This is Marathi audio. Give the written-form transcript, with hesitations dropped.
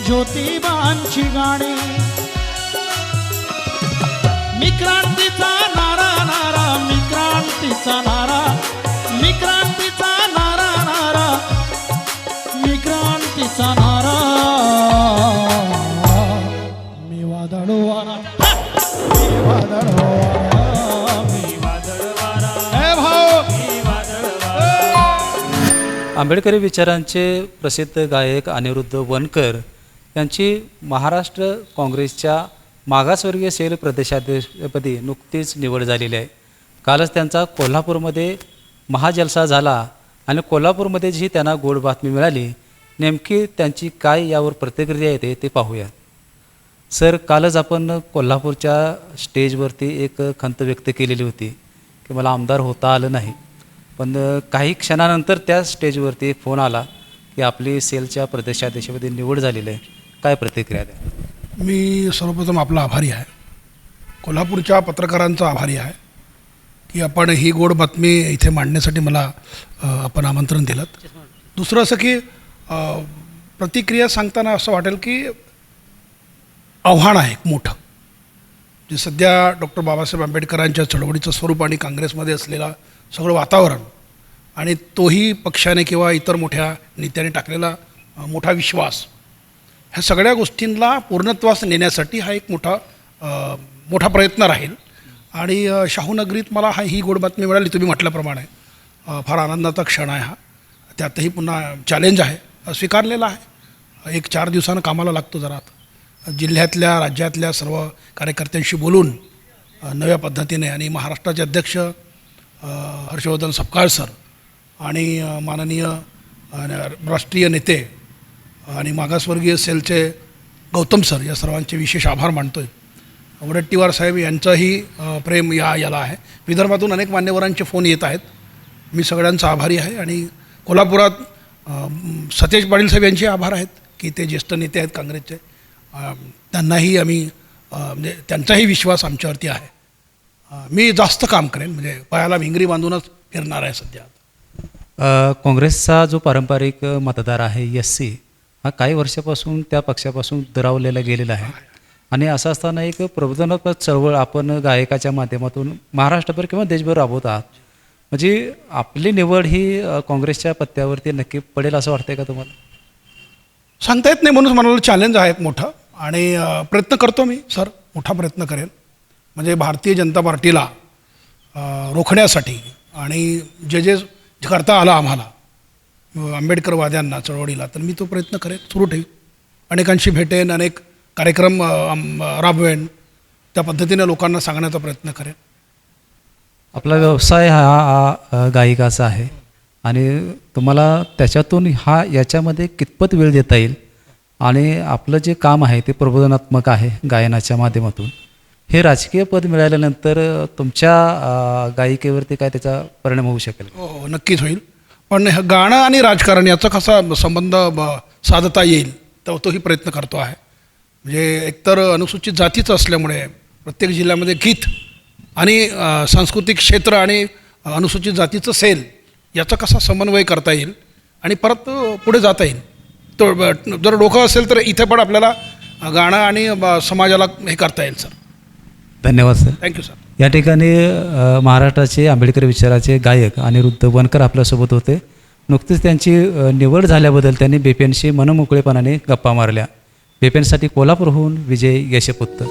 ज्योतिबांची गाणी. मी क्रांतीचा नारा नारा, मी क्रांतीचा नारा, मी क्रांतीचा नारा नारा, मी क्रांतीचा नारा. मी वादळ वारा, मी वादळ वारा, मी वादळ वारा. हे भाऊ, मी वादळ वारा. आंबेडकरी विचारांचे प्रसिद्ध गायक अनिरुद्ध वनकर यांची महाराष्ट्र काँग्रेसच्या मागासवर्गीय सेल प्रदेशाध्यक्षपदी नुकतीच निवड झालेली आहे. कालच त्यांचा कोल्हापूरमध्ये महाजलसा झाला आणि कोल्हापूरमध्ये जी त्यांना गोड बातमी मिळाली, नेमकी त्यांची काय यावर प्रतिक्रिया येते ते पाहूया. सर, कालच आपण कोल्हापूरच्या स्टेजवरती एक खंत व्यक्त केलेली होती की मला आमदार होता आलं नाही, पण काही क्षणानंतर त्या स्टेजवरती एक फोन आला की आपली सेलच्या प्रदेशाध्यक्षपदी निवड झालेली आहे. काय प्रतिक्रिया द्या? मी सर्वप्रथम आपला आभारी आहे, कोल्हापूरच्या पत्रकारांचा आभारी आहे की आपण ही गोड बातमी इथे मांडण्यासाठी मला आपण आमंत्रण दिलं. दुसरं असं की प्रतिक्रिया सांगताना असं वाटेल की आव्हान आहे एक मोठं, जे सध्या डॉक्टर बाबासाहेब आंबेडकरांच्या चळवळीचं स्वरूप आणि काँग्रेसमध्ये असलेला सगळं वातावरण आणि तोही पक्षाने किंवा इतर मोठ्या नेत्याने टाकलेला मोठा विश्वास, ह्या सगळ्या गोष्टींना पूर्णत्वास नेण्यासाठी हा एक मोठा प्रयत्न राहील. आणि शाहूनगरीत मला ही गोड बातमी मिळाली, तुम्ही म्हटल्याप्रमाणे फार आनंदाचा क्षण आहे हा. त्यातही पुन्हा चॅलेंज आहे, स्वीकारलेला आहे. 1-4 दिवसानं कामाला लागतो जरा. जिल्ह्यातल्या राज्यातल्या सर्व कार्यकर्त्यांशी बोलून नव्या पद्धतीने आणि महाराष्ट्राचे अध्यक्ष हर्षवर्धन सपकाळ सर आणि माननीय राष्ट्रीय नेते आणि मागासवर्गीय सेलचे गौतम सर या सर्वांचे विशेष आभार मानतो आहे. वडट्टीवार साहेब यांचंही प्रेम याला आहे. विदर्भातून अनेक मान्यवरांचे फोन येत आहेत. मी सगळ्यांचा आभारी आहे. आणि कोल्हापुरात सतेज पाटील साहेब यांचे आभार आहेत की ते ज्येष्ठ नेते आहेत काँग्रेसचे. त्यांनाही आम्ही म्हणजे त्यांचाही विश्वास आमच्यावरती आहे. मी जास्त काम करेन, म्हणजे पायाला भिंगरी बांधूनच फिरणार आहे सध्या. काँग्रेसचा जो पारंपरिक मतदार आहे SC, हा काही वर्षापासून त्या पक्षापासून दुरावलेला गेलेला आहे. आणि असं असताना एक प्रबोधनात्मक चळवळ आपण गायकाच्या माध्यमातून महाराष्ट्रभर किंवा देशभर राबवत आहात. म्हणजे आपली निवड ही काँग्रेसच्या पत्त्यावरती नक्की पडेल असं वाटतंय का तुम्हाला? सांगता येत नाही, म्हणून मला चॅलेंज आहे मोठं. आणि प्रयत्न करतो मी सर, मोठा प्रयत्न करेन. म्हणजे भारतीय जनता पार्टीला रोखण्यासाठी आणि जे करता आलं आम्हाला आंबेडकरवाद्यांना चळवळीला, तर मी तो प्रयत्न करेन, सुरू ठेवीन. अनेकांशी भेटेन, अनेक कार्यक्रम राबवेन, त्या पद्धतीने लोकांना सांगण्याचा प्रयत्न करेन. आपला व्यवसाय हा गायिकाचा आहे आणि तुम्हाला त्याच्यातून याच्यामध्ये कितपत वेळ देता येईल आणि आपलं जे काम आहे ते प्रबोधनात्मक आहे गायनाच्या माध्यमातून, हे राजकीय पद मिळाल्यानंतर तुमच्या गायिकेवरती काय त्याचा परिणाम होऊ शकेल? हो, नक्कीच होईल. पण गाणं आणि राजकारण याचा कसा संबंध साधता येईल तर तोही प्रयत्न करतो आहे. म्हणजे एकतर अनुसूचित जातीचं असल्यामुळे प्रत्येक जिल्ह्यामध्ये गीत आणि सांस्कृतिक क्षेत्र आणि अनुसूचित जातीचं सेल याचा कसा समन्वय करता येईल आणि परत पुढे जाता येईल. तो जर डोकं असेल तर इथे पण आपल्याला गाणं आणि समाजाला हे करता येईल. सर, धन्यवाद सर. Thank you sir. या ठिकाणी महाराष्ट्राचे आंबेडकर विचाराचे गायक अनिरुद्ध वनकर आपल्यासोबत होते. नुकतीच त्यांची निवड झाल्याबद्दल त्यांनी BPNशी मनमोकळेपणाने गप्पा मारल्या. BPNसाठी कोल्हापूरहून विजय यशपुत्र.